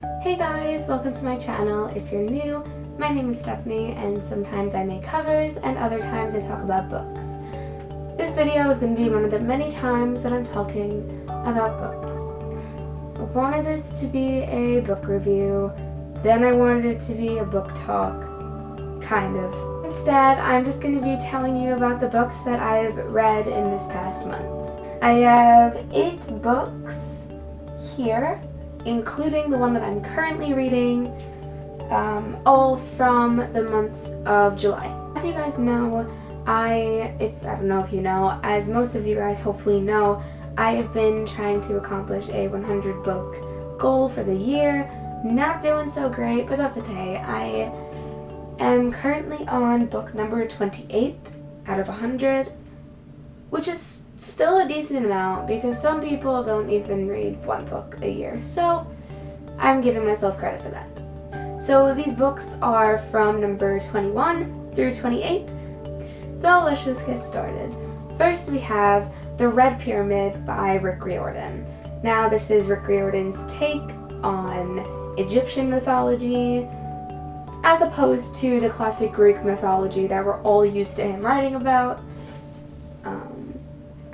Hey guys, welcome to my channel. If you're new, my name is Stephanie and sometimes I make covers and other times I talk about books. This video is going to be one of the many times that I'm talking about books. I wanted this to be a book review, then I wanted it to be a book talk, kind of. Instead, I'm just going to be telling you about the books that I've read in this past month. I have 8 books here, including the one that I'm currently reading, all from the month of July. As you guys know, I don't know if you know, as most of you guys hopefully know, I have been trying to accomplish a 100 book goal for the year. Not doing so great, but that's okay. I am currently on book number 28 out of 100, which is still a decent amount because some people don't even read 1 book a year, so I'm giving myself credit for that. So these books are from number 21 through 28, so let's just get started. First we have The Red Pyramid by Rick Riordan. Now this is Rick Riordan's take on Egyptian mythology as opposed to the classic Greek mythology that we're all used to him writing about.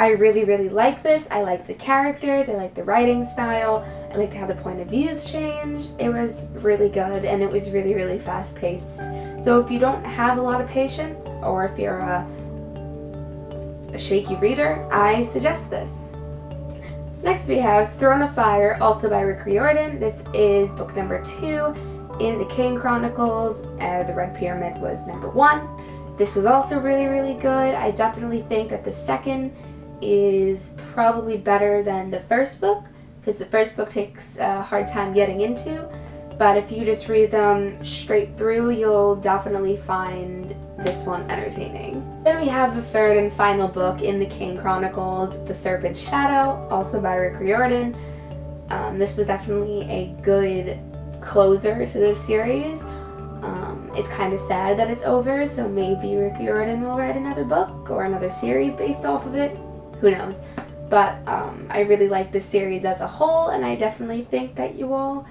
I really like this. I like the characters, I like the writing style, I liked how the point of views changed. It was really good and it was really fast paced. So if you don't have a lot of patience, or if you're a shaky reader, I suggest this. Next we have Throne of Fire, also by Rick Riordan. This is book number 2 in the King Chronicles. The Red Pyramid was number 1. This was also really good. I definitely think that the second is probably better than the first book, because the first book takes a hard time getting into, but if you just read them straight through, you'll definitely find this one entertaining. Then we have the third and final book in the King Chronicles, The Serpent's Shadow, also by Rick Riordan. This was definitely a good closer to this series. It's kind of sad that it's over, so maybe Rick Riordan will write another book or another series based off of it. Who knows? But I really like this series as a whole, and I definitely think that you all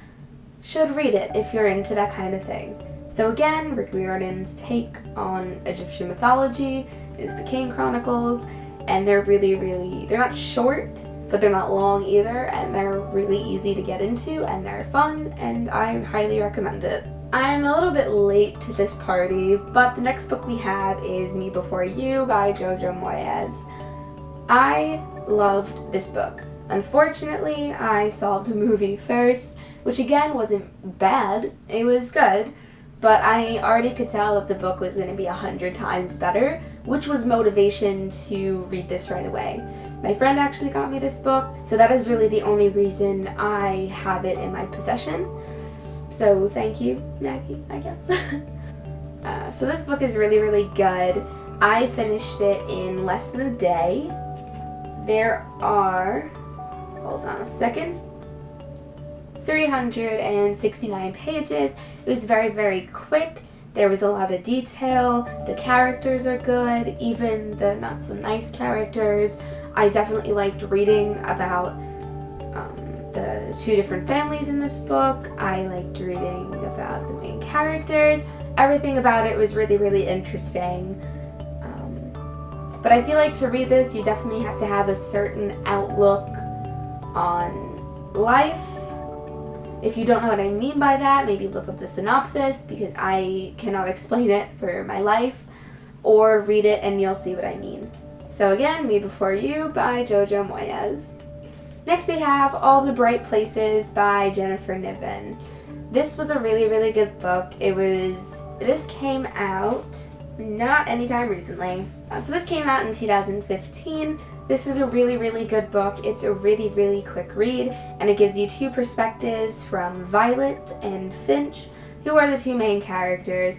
should read it if you're into that kind of thing. So again, Rick Riordan's take on Egyptian mythology is the King Chronicles, and they're they're not short, but they're not long either, and they're really easy to get into, and they're fun, and I highly recommend it. I'm a little bit late to this party, but the next book we have is Me Before You by Jojo Moyes. I loved this book. Unfortunately, I saw the movie first, which again wasn't bad, it was good, but I already could tell that the book was going to be 100 times better, which was motivation to read this right away. My friend actually got me this book, so that is really the only reason I have it in my possession. So thank you, Maggie, I guess. So this book is really good. I finished it in less than a day. There are, hold on a second, 369 pages. It was very quick. There was a lot of detail. The characters are good, even the not so nice characters. I definitely liked reading about the 2 different families in this book. I liked reading about the main characters. Everything about it was really interesting. But I feel like to read this, you definitely have to have a certain outlook on life. If you don't know what I mean by that, maybe look up the synopsis, because I cannot explain it for my life, or read it and you'll see what I mean. So again, Me Before You by Jojo Moyes. Next we have All the Bright Places by Jennifer Niven. This was a really good book. This came out not anytime recently. So this came out in 2015. This is a really good book. It's a really quick read, and it gives you 2 perspectives from Violet and Finch, who are the 2 main characters.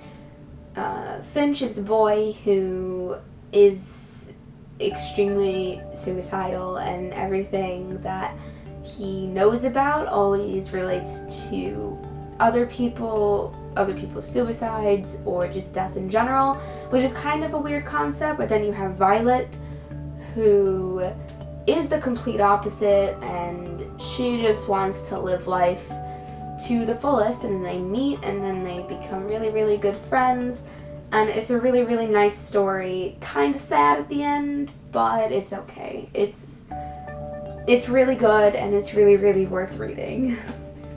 Finch is a boy who is extremely suicidal, and everything that he knows about always relates to other people's suicides or just death in general, which is kind of a weird concept. But then you have Violet, who is the complete opposite, and she just wants to live life to the fullest, and then they meet, and then they become really, really good friends, and it's a really, really nice story. Kind of sad at the end, but it's okay. It's really good, and it's really, really worth reading.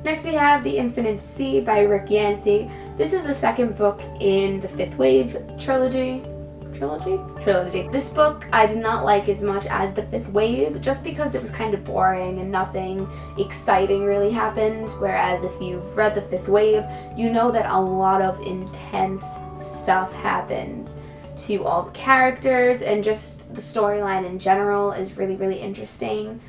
Next we have The Infinite Sea by Rick Yancey. This is the second book in the Fifth Wave trilogy. Trilogy. This book I did not like as much as the Fifth Wave, just because it was kind of boring and nothing exciting really happened, whereas if you've read the Fifth Wave, you know that a lot of intense stuff happens to all the characters, and just the storyline in general is really, really interesting.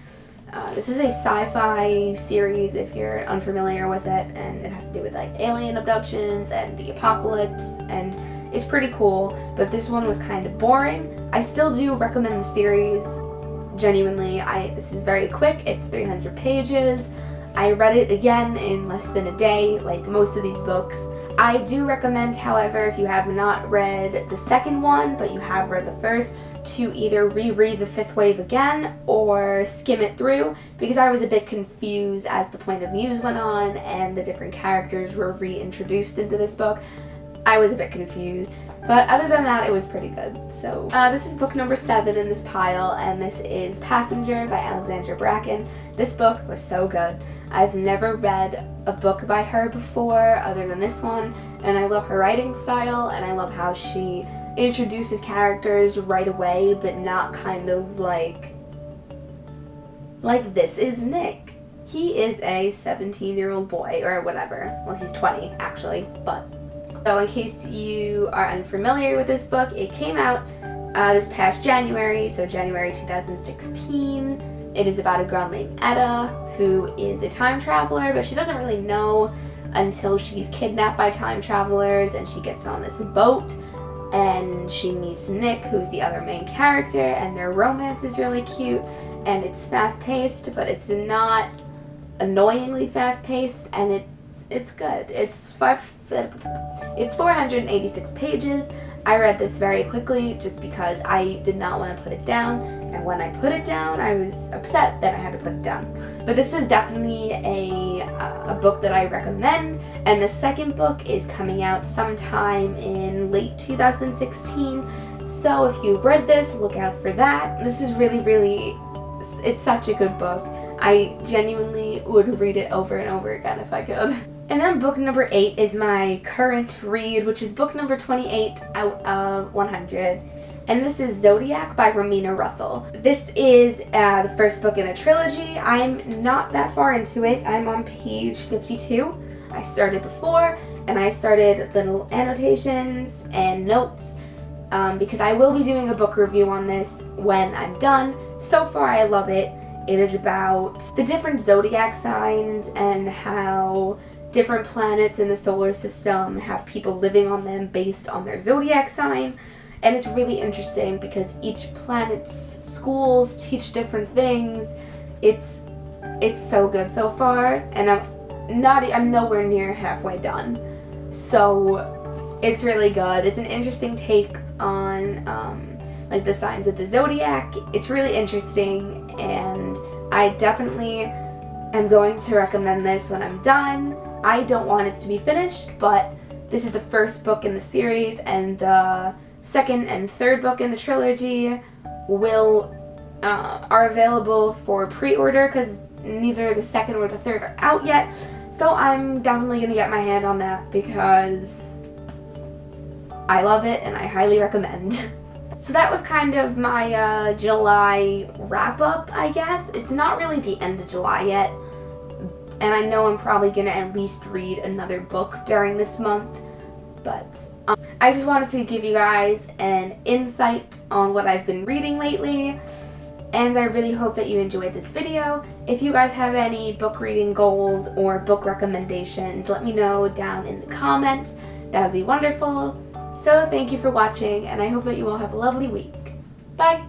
This is a sci-fi series if you're unfamiliar with it, and it has to do with like alien abductions and the apocalypse, and it's pretty cool, but this one was kind of boring. I still do recommend the series, genuinely. This is very quick, it's 300 pages. I read it again in less than a day, like most of these books. I do recommend, however, if you have not read the second one, but you have read the first, to either reread the Fifth Wave again or skim it through, because I was a bit confused as the point of views went on and the different characters were reintroduced into this book. I was a bit confused, but other than that, it was pretty good. So this is book number 7 in this pile, and this is Passenger by Alexandra Bracken. This book was so good. I've never read a book by her before other than this one, and I love her writing style, and I love how she introduces characters right away, but not kind of like this is Nick. He is a 17-year-old boy, or whatever. Well, he's 20 actually, but. So in case you are unfamiliar with this book, it came out this past January, so January 2016. It is about a girl named Etta who is a time traveler, but she doesn't really know until she's kidnapped by time travelers, and she gets on this boat and she meets Nick, who's the other main character, and their romance is really cute, and it's fast-paced, but it's not annoyingly fast-paced, and it's good. It's 486 pages. I read this very quickly just because I did not want to put it down, and when I put it down, I was upset that I had to put it down. But this is definitely a book that I recommend, and the second book is coming out sometime in late 2016, so if you've read this, look out for that. This is really, really, it's such a good book. I genuinely would read it over and over again if I could. And then book number 8 is my current read, which is book number 28 out of 100. And this is Zodiac by Romina Russell. This is the first book in a trilogy. I'm not that far into it. I'm on page 52. I started before, and I started little annotations and notes because I will be doing a book review on this when I'm done. So far, I love it. It is about the different zodiac signs and how different planets in the solar system have people living on them based on their zodiac sign. And it's really interesting because each planet's schools teach different things. It's so good so far, and I'm nowhere near halfway done. So it's really good. It's an interesting take on like the signs of the zodiac. It's really interesting, and I definitely am going to recommend this when I'm done. I don't want it to be finished, but this is the first book in the series, and the second and third book in the trilogy are available for pre-order because neither the second or the third are out yet. So I'm definitely going to get my hand on that because I love it and I highly recommend. So that was kind of my July wrap-up, I guess. It's not really the end of July yet, and I know I'm probably going to at least read another book during this month, but I just wanted to give you guys an insight on what I've been reading lately, and I really hope that you enjoyed this video. If you guys have any book reading goals or book recommendations, let me know down in the comments. That would be wonderful. So thank you for watching, and I hope that you all have a lovely week. Bye!